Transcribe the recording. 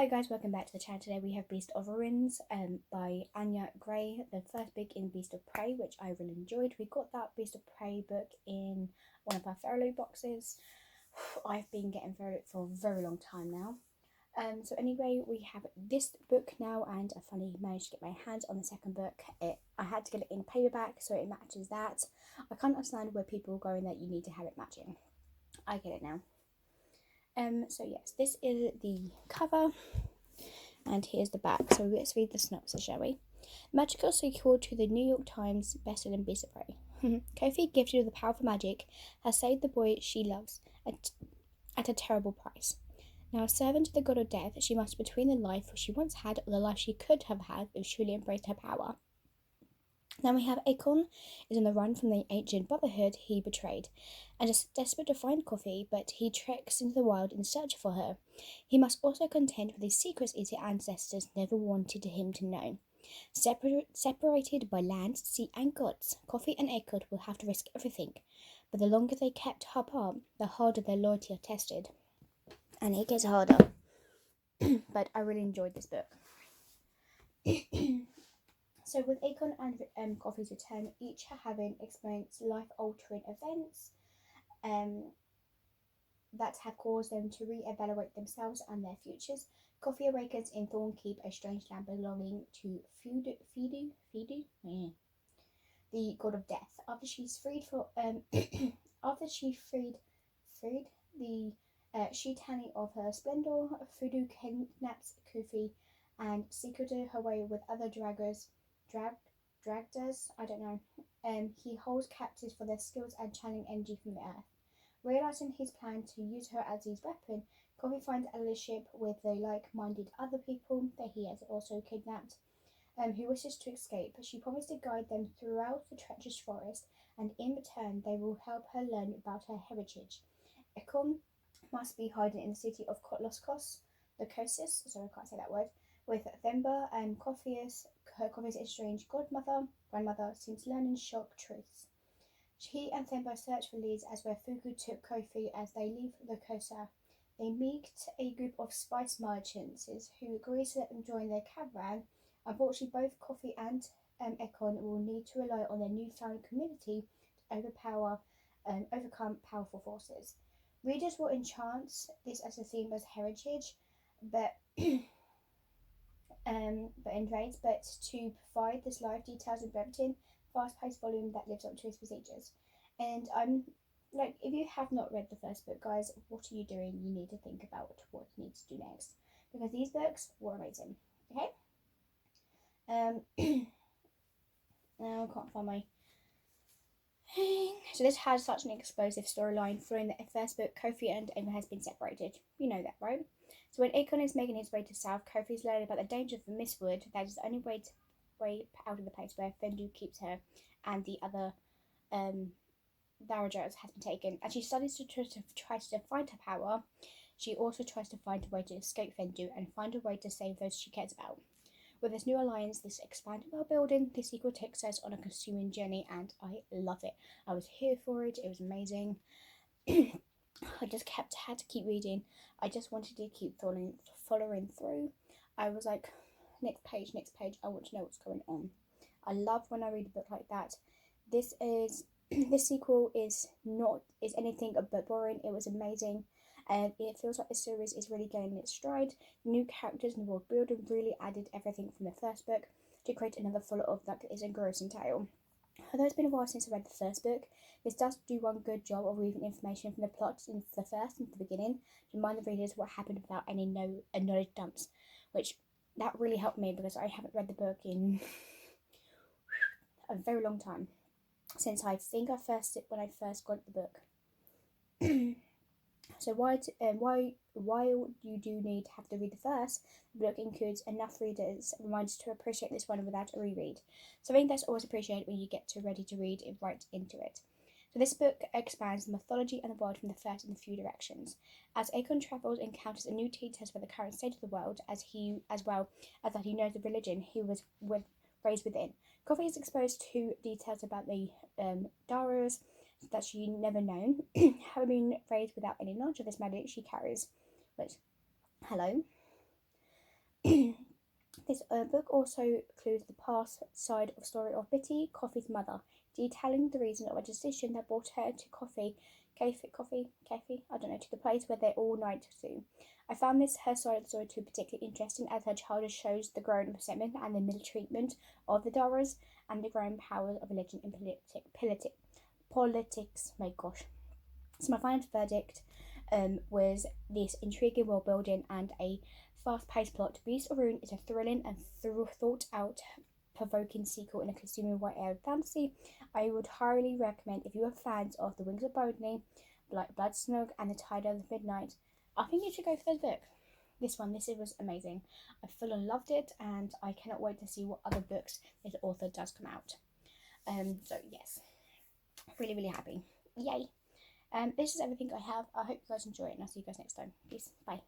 Hello guys, welcome back to the channel. Today we have Beast of Ruins by Anya Gray, the first book in Beast of Prey, which I really enjoyed. We got that Beast of Prey book in one of our Ferroloot boxes. I've been getting Ferroloot for a very long time now. So anyway, we have this book now, and I finally managed to get my hands on the second book. I had to get it in paperback so it matches that. I can't understand where people are going that you need to have it matching. I get it now. So yes, this is the cover, and here's the back. So let's read the synopsis, shall we? Magical sequel to the New York Times bestselling Beast of Prey. Kofi, gifted with the powerful magic, has saved the boy she loves at a terrible price. Now a servant to the god of death, she must between the life she once had or the life she could have had if she truly embraced her power. Now we have Akon is on the run from the ancient brotherhood he betrayed, and is desperate to find Kofi, but he treks into the wild in search for her. He must also contend with the secrets his ancestors never wanted him to know. Separated by land, sea, and gods, Kofi and Akon will have to risk everything, but the longer they kept apart, the harder their loyalty are tested. And it gets harder. But I really enjoyed this book. So with Akon and Kofi's return, each having experienced life-altering events that have caused them to re-evaluate themselves and their futures, Kofi awakens in Thornkeep, a strange land belonging to Fidu, the god of death. After she's freed after she freed the Shitani of her splendor, Fidu kidnaps Kofi and secreted her way with other draggers, I don't know. He holds captives for their skills and channeling energy from the earth. Realizing his plan to use her as his weapon, Kofi finds allyship with the like-minded other people that he has also kidnapped, who wishes to escape. She promised to guide them throughout the treacherous forest, and in return they will help her learn about her heritage. Ekon must be hiding in the city of Loskos, Locosis, sorry I can't say that word, with Themba and Kofi's estranged grandmother seems learning shock truths. He and Themba search for leads as where Fuku took Kofi as they leave Lokosa. They meet a group of spice merchants who agree to let them join their caravan. Unfortunately, both Kofi and Ekon will need to rely on their newfound community to overcome powerful forces. Readers will enchant this as a theme as heritage, but to provide this life details and brevity, fast-paced volume that lives up to its procedures. And I'm if you have not read the first book, guys, what are you doing? You need to think about what you need to do next, because these books were amazing. Okay. Now I can't find my thing. So this has such an explosive storyline. Following the first book, Kofi and Emma has been separated. You know that, right? So when Akon is making his way to south, Kofi is learning about the danger of Mistwood. That is the only way out of the place where Fendu keeps her, and the other Dowager has been taken. As she studies to try to find her power, she also tries to find a way to escape Fendu and find a way to save those she cares about. With this new alliance, this expanded world building, this sequel takes us on a consuming journey, and I love it. I was here for it. It was amazing. I just had to keep reading. I just wanted to keep following through. I was like, next page. I want to know what's going on. I love when I read a book like that. This sequel is anything but boring. It was amazing. And it feels like the series is really getting its stride. New characters and the world building really added everything from the first book to create another full of that is engrossing tale. Although it's been a while since I read the first book, this does do one good job of weaving information from the plot into the first and the beginning to remind the readers what happened without any knowledge dumps, which that really helped me because I haven't read the book in a very long time, since I think when I first got the book. So while you do need to have to read the first, the book includes enough reminders to appreciate this one without a reread. So I think that's always appreciated when you get ready to read it right into it. So this book expands the mythology and the world from the first in a few directions. As Akon travels, encounters a new test for the current state of the world, as well as that he knows the religion he was raised within. Kofi is exposed to details about the Daras that she never known, having been raised without any knowledge of this magic she carries. Hello. This book also includes the past side of story of Bitty, Coffee's mother, detailing the reason of a decision that brought her to Coffee, I don't know, to the place where they're all night to. I found this her side of the story too particularly interesting, as her childhood shows the growing resentment and the mistreatment of the Doras and the growing powers of religion in politics. My gosh. So my final verdict was this intriguing world building and a fast-paced plot. Beast of Ruin is a thrilling and thought-out provoking sequel in a consuming white-aired fantasy. I would highly recommend if you are fans of The Wings of Bodhi, like Blood Snug and The Tide of Midnight. I think you should go for this book. This was amazing. I full loved it, and I cannot wait to see what other books this author does come out. So yes, really, really happy. Yay! This is everything I have. I hope you guys enjoy it, and I'll see you guys next time. Peace. Bye.